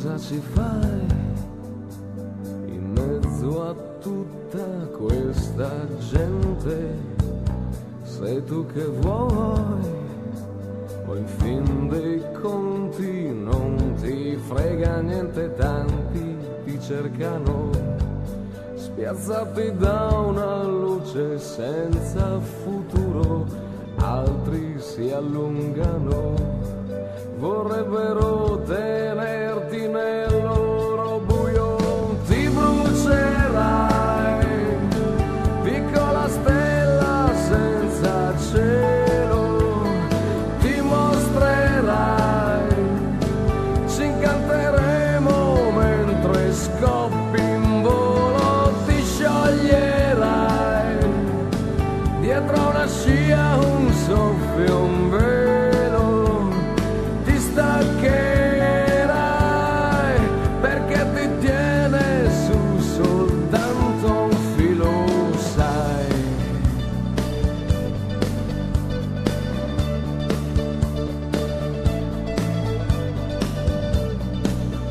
cosa ci fai in mezzo a tutta questa gente? Sei tu che vuoi, o in fin dei conti non ti frega niente, tanti ti cercano, spiazzati da una luce senza futuro, altri si allungano, vorrebbero tenerti nel loro buio. Ti brucerai, piccola stella senza cielo, ti mostrerai, ci incanteremo mentre scoppi in volo, ti scioglierai, dietro una scia un soffio, un velo, ti staccherai perché ti tiene su soltanto un filo, sai.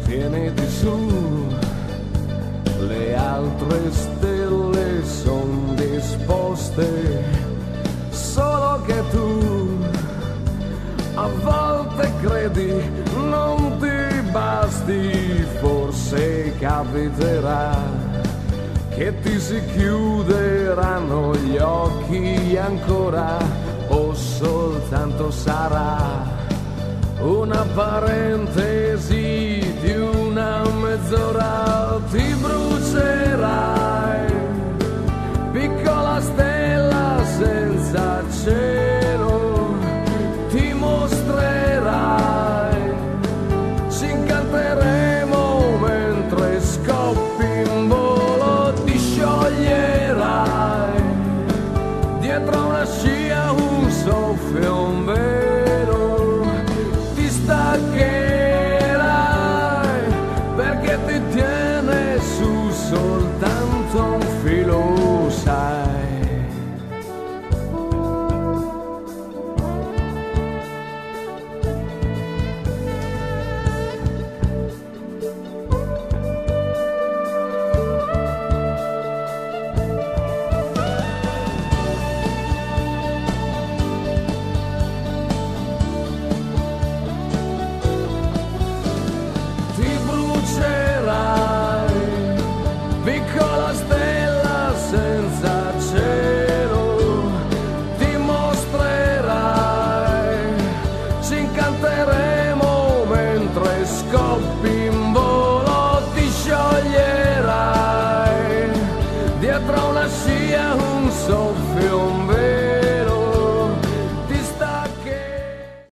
Tieniti su, le altre stelle son disposte, solo che tu a volte credi non ti basti, forse capiterà che ti si chiuderanno gli occhi ancora, o soltanto sarà una parentesi di una mezz'ora. Ti brucerai, piccola stella senza cielo, ti mostrerai, ci incanteremo mentre scoppi in volo, ti scioglierai, dietro una scia un soffio, un velo, ti staccherai perché ti tiene su soltanto un filo, sai. Ti brucerai, piccola stella senza cielo, ti mostrerai, ci incanteremo mentre scoppi in volo, ti scioglierai, dietro una scia un soffio,